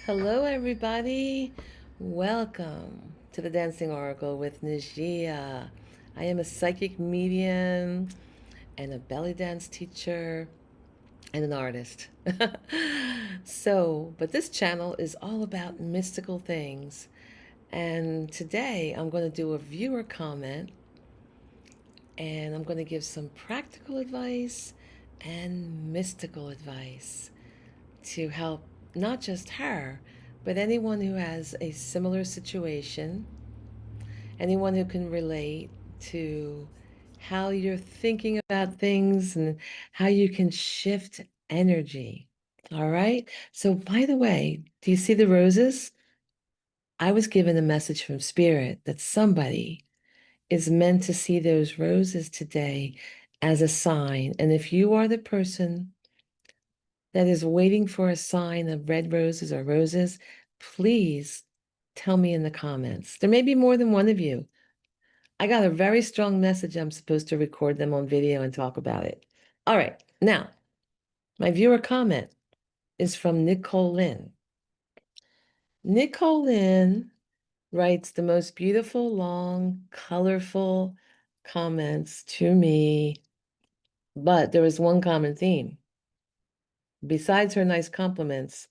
Hello, everybody. Welcome to the Dancing Oracle with Najia. I am a psychic medium and a belly dance teacher and an artist. But this channel is all about mystical things. And today I'm going to do a viewer comment and I'm going to give some practical advice and mystical advice to help not just her, but anyone who has a similar situation, anyone who can relate to how you're thinking about things and how you can shift energy. All right. So, by the way, do you see the roses? I was given a message from Spirit that somebody is meant to see those roses today as a sign. And if you are the person that is waiting for a sign of red roses or roses, please tell me in the comments. There may be more than one of you. I got a very strong message. I'm supposed to record them on video and talk about it. All right. Now, my viewer comment is from Nicole Lynn. Nicole Lynn writes the most beautiful, long, colorful comments to me, but there is one common theme. Besides her nice compliments,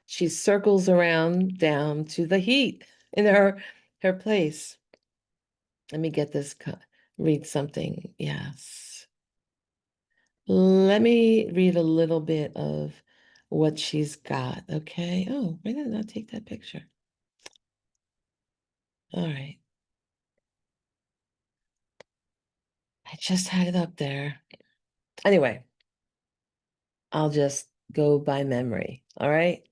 she circles around down to the heat in her place. Let me get this, read something. Yes. Let me read a little bit of what she's got, okay? Oh, why did I not take that picture? All right. I just had it up there. Anyway, I'll just go by memory, all right?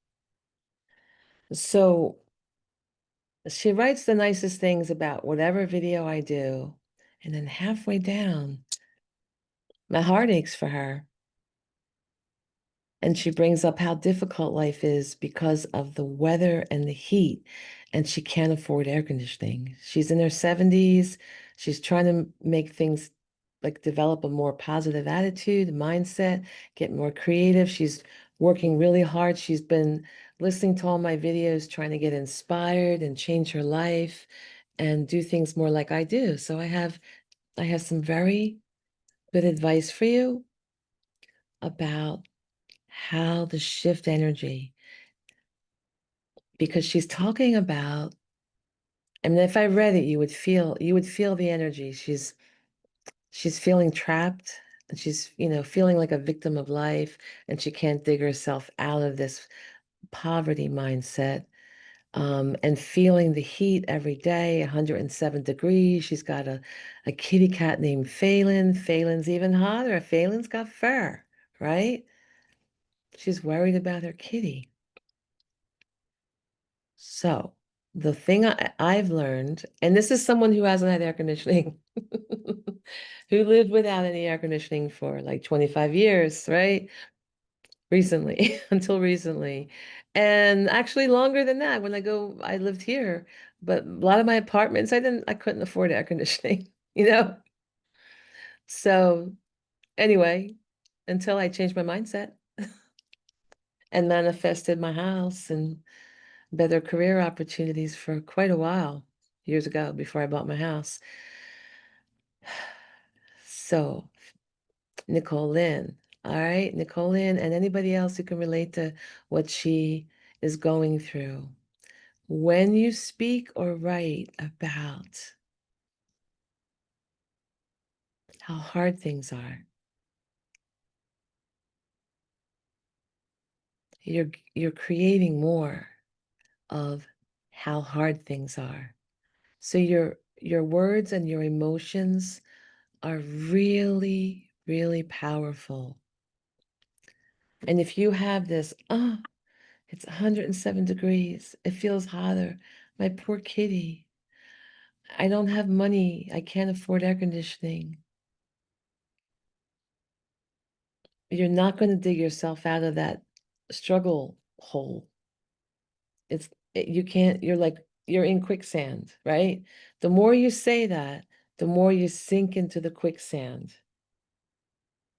So she writes the nicest things about whatever video I do, and then halfway down, my heart aches for her. And she brings up how difficult life is because of the weather and the heat, and she can't afford air conditioning. She's in her 70s. She's trying to make things like develop a more positive attitude, mindset, get more creative. She's working really hard. She's been listening to all my videos, trying to get inspired and change her life and do things more like I do. So I have some very good advice for you about how to shift energy, because she's talking about, I mean, if I read it, you would feel the energy. She's feeling trapped, and she's, feeling like a victim of life, and she can't dig herself out of this poverty mindset. And feeling the heat every day, 107 degrees. She's got a kitty cat named Phelan. Phelan's even hotter. Phelan's got fur, right? She's worried about her kitty. So the thing I've learned, and this is someone who hasn't had air conditioning, who lived without any air conditioning for like 25 years, right? Recently, until recently. And actually longer than that. I lived here, but a lot of my apartments, I couldn't afford air conditioning, you know? So anyway, until I changed my mindset and manifested my house and better career opportunities for quite a while, years ago, before I bought my house. So, Nicole Lynn, all right, Nicole Lynn, and anybody else who can relate to what she is going through. When you speak or write about how hard things are, you're creating more of how hard things are. So your words and your emotions are really, really powerful. And if you have this, it's 107 degrees, it feels hotter. My poor kitty. I don't have money. I can't afford air conditioning. You're not going to dig yourself out of that struggle hole. You can't, you're in quicksand, right? The more you say that, the more you sink into the quicksand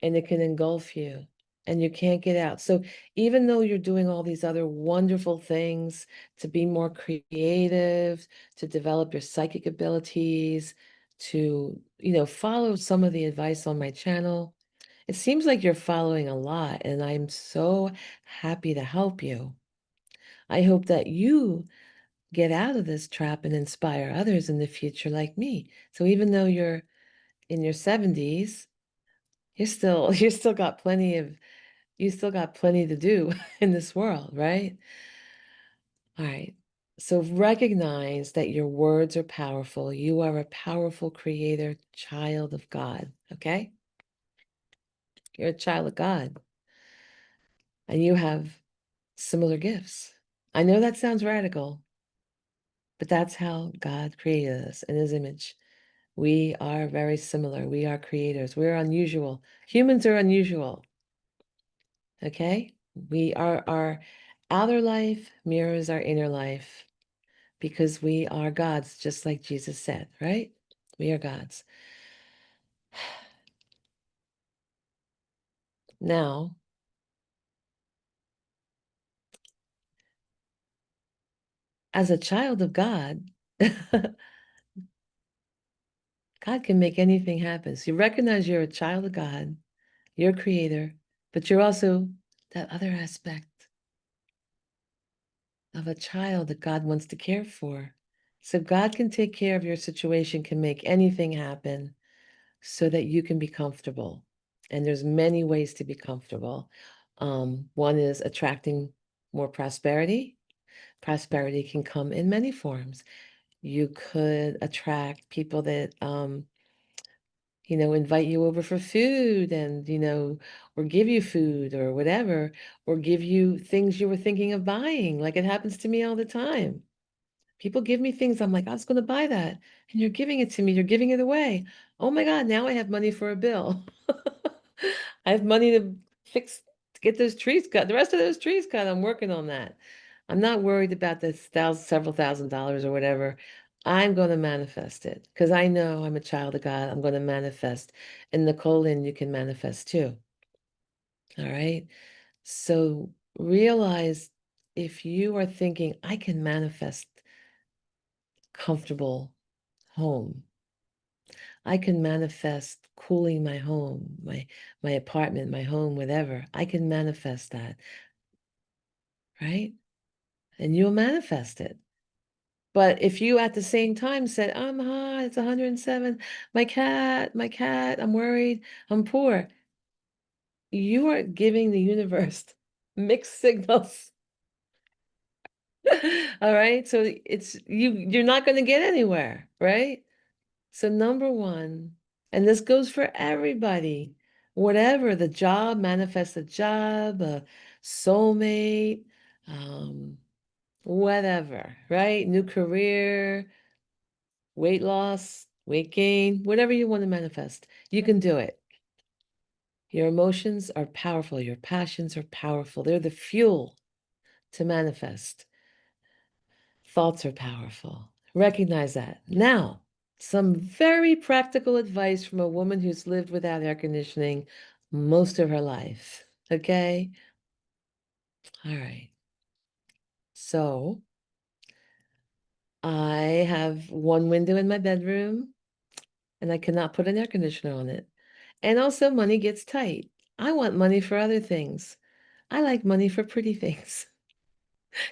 and it can engulf you. and you can't get out. So even though you're doing all these other wonderful things to be more creative, to develop your psychic abilities, to, follow some of the advice on my channel, it seems like you're following a lot, and I'm so happy to help you. I hope that you get out of this trap and inspire others in the future like me. So even though you're in your 70s, you're still got plenty of you still got plenty to do in this world, right? All right. So recognize that your words are powerful. You are a powerful creator, child of God, okay? You're a child of God, and you have similar gifts. I know that sounds radical, but that's how God created us in his image. We are very similar. We are creators. We're unusual. Humans are unusual, okay? Our outer life mirrors our inner life, because we are gods, just like Jesus said, right? We are gods. Now, as a child of God, God can make anything happen. So you recognize you're a child of God, you're a creator, but you're also that other aspect of a child that God wants to care for. So God can take care of your situation, can make anything happen so that you can be comfortable. And there's many ways to be comfortable. One is attracting more prosperity. Prosperity can come in many forms. You could attract people that, invite you over for food and, or give you food or whatever, or give you things you were thinking of buying. Like it happens to me all the time. People give me things, I'm like, I was going to buy that. And you're giving it to me, you're giving it away. Oh my God, now I have money for a bill. I have money to get those trees cut. The rest of those trees cut, I'm working on that. I'm not worried about the several $1,000s or whatever. I'm going to manifest it because I know I'm a child of God. I'm going to manifest. And Nicole, and you can manifest too. All right. So realize, if you are thinking, I can manifest comfortable home. I can manifest cooling my home, my apartment, my home, whatever. I can manifest that, right? And you'll manifest it. But if you at the same time said, I'm hot, it's 107, my cat, I'm worried, I'm poor, you are giving the universe mixed signals. All right. So you're not going to get anywhere, right? So number one, and this goes for everybody, whatever the job, manifest a job, a soulmate, um, whatever, right? New career, weight loss, weight gain, whatever you want to manifest, you can do it. Your emotions are powerful. Your passions are powerful. They're the fuel to manifest. Thoughts are powerful. Recognize that. Now, some very practical advice from a woman who's lived without air conditioning most of her life. Okay? All right. So, I have one window in my bedroom and I cannot put an air conditioner on it. And also, money gets tight. I want money for other things. I like money for pretty things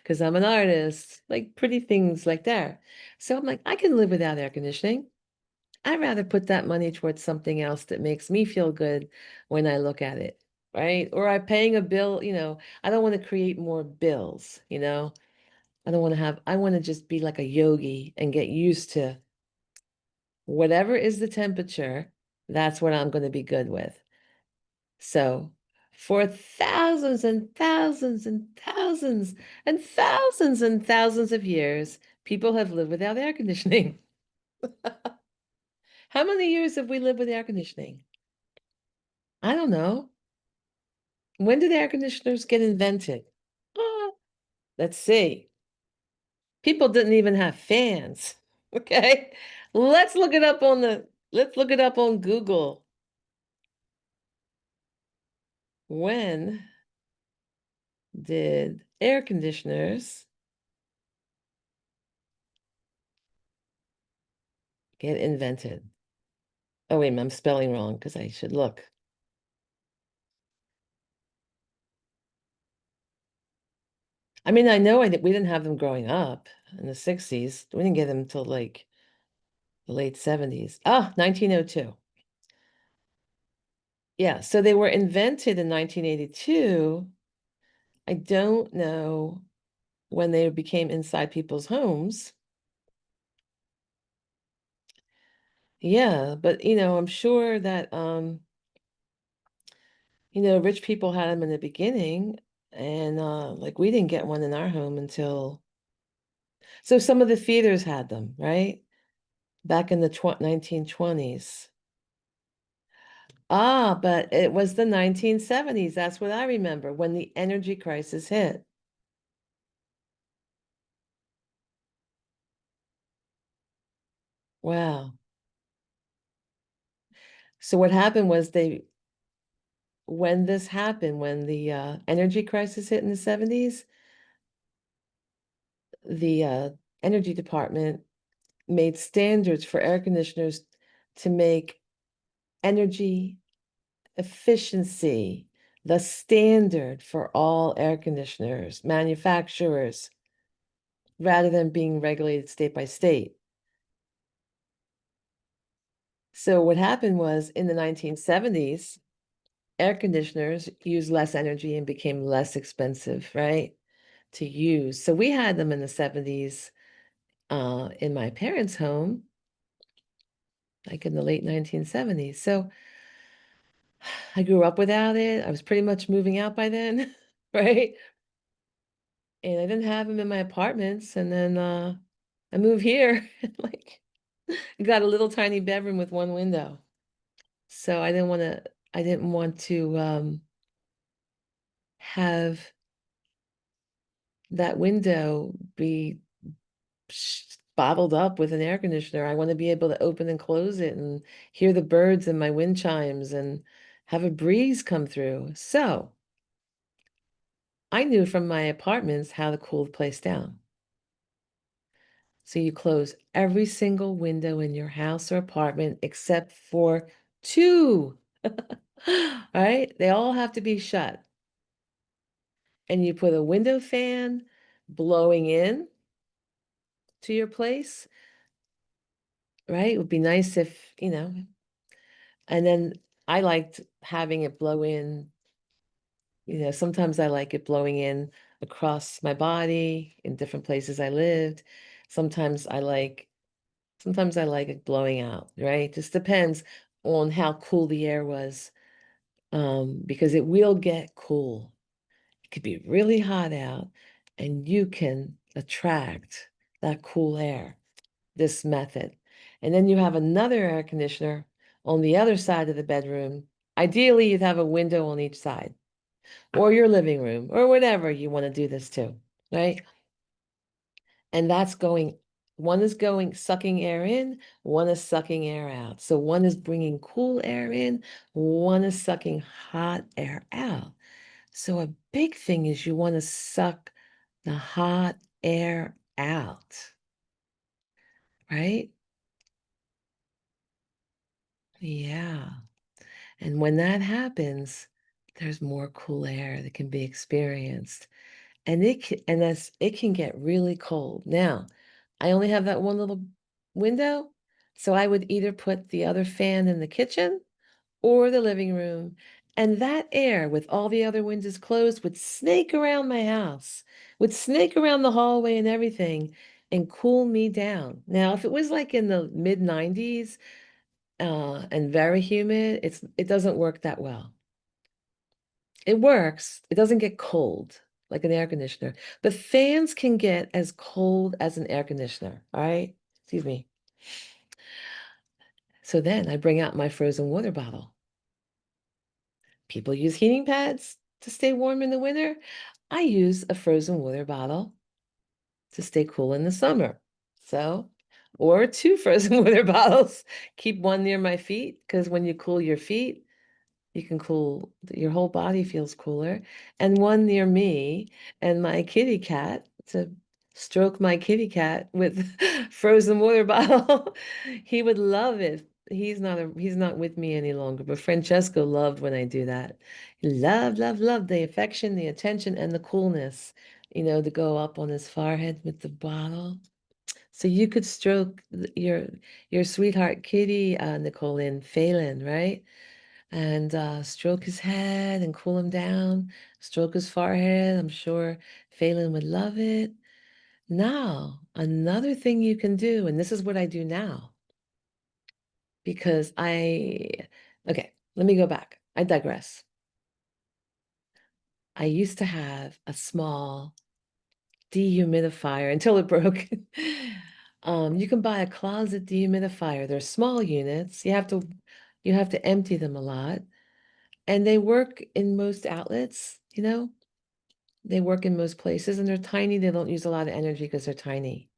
because I'm an artist, like pretty things like that. So I'm like, I can live without air conditioning. I'd rather put that money towards something else that makes me feel good when I look at it, right? Or I'm paying a bill, I don't want to create more bills, I want to just be like a yogi and get used to whatever is the temperature, that's what I'm going to be good with. So, for thousands and thousands and thousands and thousands and thousands of years, people have lived without air conditioning. How many years have we lived with air conditioning? I don't know. When did air conditioners get invented? Uh, let's see. People didn't even have fans. Okay. Let's look it up on Google. When did air conditioners get invented? Oh, wait, I'm spelling wrong because I should look. I mean, I know we didn't have them growing up in the 60s. We didn't get them until like the late 70s. Ah, 1902. Yeah, so they were invented in 1982. I don't know when they became inside people's homes. Yeah, but I'm sure that rich people had them in the beginning, and like we didn't get one in our home until so some of the theaters had them, right? Back in the 1920s. Ah, but it was the 1970s. That's what I remember when the energy crisis hit. Wow. So what happened was when this happened, when the energy crisis hit in the 70s, the energy department made standards for air conditioners to make energy efficiency the standard for all air conditioners, manufacturers, rather than being regulated state by state. So what happened was in the 1970s, air conditioners used less energy and became less expensive, right, to use. So we had them in the 70s in my parents' home, like in the late 1970s. So I grew up without it. I was pretty much moving out by then, right? And I didn't have them in my apartments. And then I moved here, and like got a little tiny bedroom with one window. So I didn't want to have that window be bottled up with an air conditioner. I want to be able to open and close it and hear the birds and my wind chimes and have a breeze come through. So I knew from my apartments how to cool the place down. So you close every single window in your house or apartment except for two. All right? They all have to be shut. And you put a window fan blowing in to your place, right? It would be nice if, and then I liked having it blow in, sometimes I like it blowing in across my body in different places I lived. Sometimes I like Sometimes I like it blowing out, right? Just depends on how cool the air was, because it will get cool. It could be really hot out, and you can attract that cool air, this method. And then you have another air conditioner on the other side of the bedroom. Ideally, you'd have a window on each side, or your living room, or whatever you want to do this to, right? And that's one is going, sucking air in, one is sucking air out. So one is bringing cool air in, one is sucking hot air out. So a big thing is you want to suck the hot air out, right? Yeah. And when that happens, there's more cool air that can be experienced. And it can get really cold. Now, I only have that one little window, so I would either put the other fan in the kitchen or the living room, and that air with all the other windows closed would snake around my house, would snake around the hallway and everything and cool me down. Now, if it was like in the mid 90s and very humid, it doesn't work that well. It works. It doesn't get cold like an air conditioner. But fans can get as cold as an air conditioner. All right. Excuse me. So then I bring out my frozen water bottle. People use heating pads to stay warm in the winter. I use a frozen water bottle to stay cool in the summer. So, or two frozen water bottles. Keep one near my feet because when you cool your feet, You can cool, your whole body feels cooler. And one near me and my kitty cat to stroke my kitty cat with frozen water bottle. He would love it. He's not with me any longer, but Francesco loved when I do that. He loved, loved, loved the affection, the attention, and the coolness, to go up on his forehead with the bottle. So you could stroke your sweetheart kitty, Nicole, in Phelan, right? And stroke his head and cool him down, stroke his forehead. I'm sure Phelan would love it. Now, another thing you can do, and this is what I do now, because okay, let me go back. I digress. I used to have a small dehumidifier until it broke. You can buy a closet dehumidifier. They're small units. You have to empty them a lot, and they work in most outlets, They work in most places, and they're tiny. They don't use a lot of energy because they're tiny.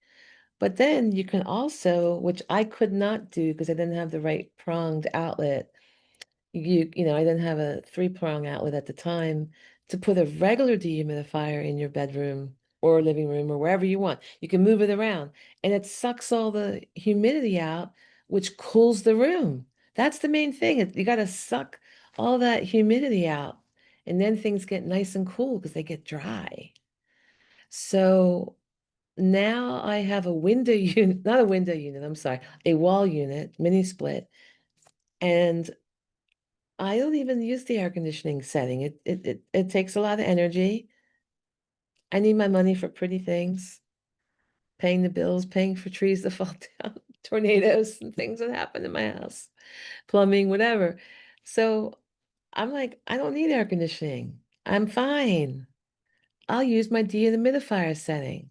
But then you can also, which I could not do because I didn't have the right pronged outlet. I didn't have a three-prong outlet at the time to put a regular dehumidifier in your bedroom or living room or wherever you want. You can move it around and it sucks all the humidity out, which cools the room. That's the main thing. You got to suck all that humidity out, and then things get nice and cool because they get dry. So now I have a window unit, not a window unit, I'm sorry, a wall unit, mini split, and I don't even use the air conditioning setting. It takes a lot of energy. I need my money for pretty things, paying the bills, paying for trees to fall down, tornadoes and things that happen in my house, plumbing, whatever. So I'm like, I don't need air conditioning. I'm fine. I'll use my dehumidifier setting.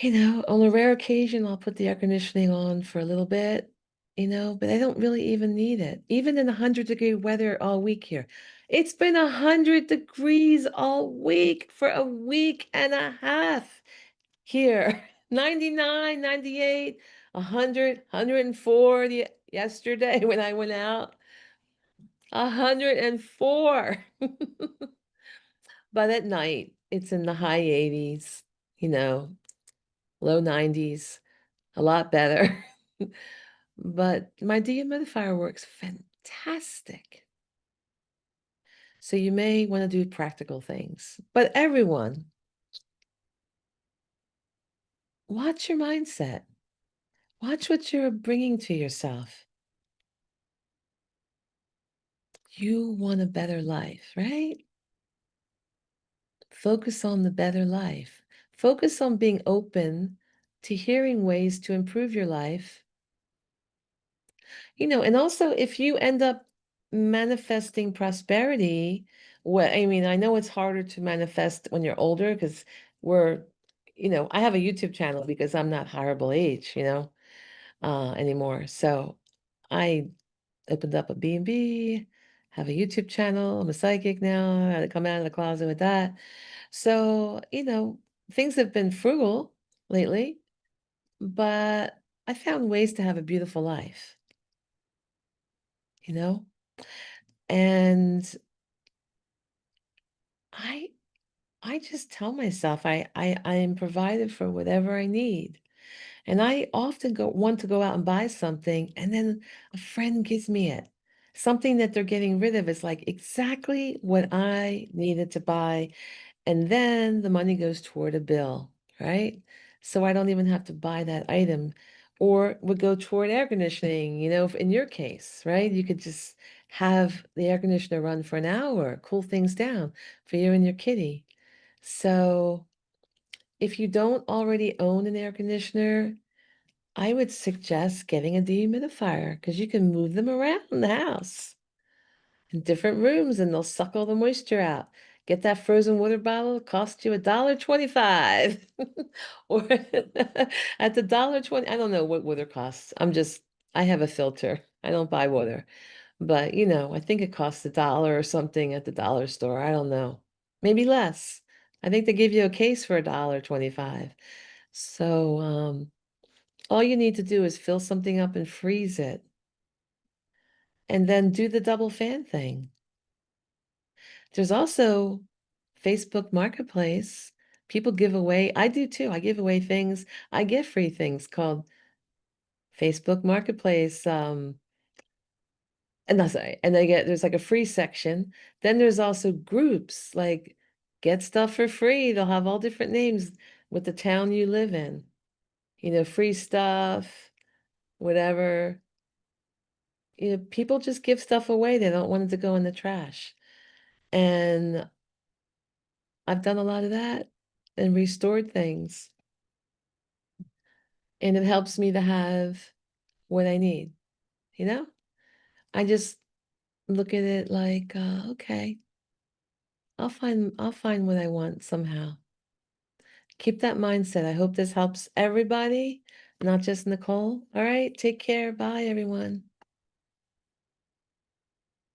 On a rare occasion, I'll put the air conditioning on for a little bit, but I don't really even need it. Even in 100-degree weather all week here. It's been 100 degrees all week for a week and a half here. 99, 98, 100, 104 yesterday when I went out. 104. But at night, it's in the high 80s, low 90s. A lot better. But my dehumidifier works fantastic. So you may want to do practical things. But everyone, watch your mindset. Watch what you're bringing to yourself. You want a better life, right? Focus on the better life. Focus on being open to hearing ways to improve your life. And also if you end up manifesting prosperity, I mean, I know it's harder to manifest when you're older because I have a YouTube channel because I'm not hireable age, anymore. So I opened up a B&B, have a YouTube channel. I'm a psychic now. I had to come out of the closet with that. So, things have been frugal lately, but I found ways to have a beautiful life, you know? And I I just tell myself I am provided for whatever I need. And I often want to go out and buy something, and then a friend gives me it. Something that they're getting rid of is like exactly what I needed to buy. And then the money goes toward a bill, right? So I don't even have to buy that item, or would go toward air conditioning, in your case, right? You could just have the air conditioner run for an hour, cool things down for you and your kitty. So if you don't already own an air conditioner, I would suggest getting a dehumidifier because you can move them around the house in different rooms and they'll suck all the moisture out. Get that frozen water bottle, cost you $1.25. Or at the $1.20, I don't know what water costs. I have a filter. I don't buy water. But I think it costs $1 or something at the dollar store. I don't know. Maybe less. I think they give you a case for $1.25. So all you need to do is fill something up and freeze it. and then do the double fan thing. There's also Facebook Marketplace. People give away, I do too. I give away things. I get free things called Facebook Marketplace. And that's sorry, and there's like a free section. Then there's also groups like get stuff for free. They'll have all different names with the town you live in. Free stuff, whatever. People just give stuff away. They don't want it to go in the trash. And I've done a lot of that and restored things. And it helps me to have what I need, you know? I just look at it like, okay, I'll find what I want somehow. Keep that mindset. I hope this helps everybody, not just Nicole. All right, take care. Bye, everyone.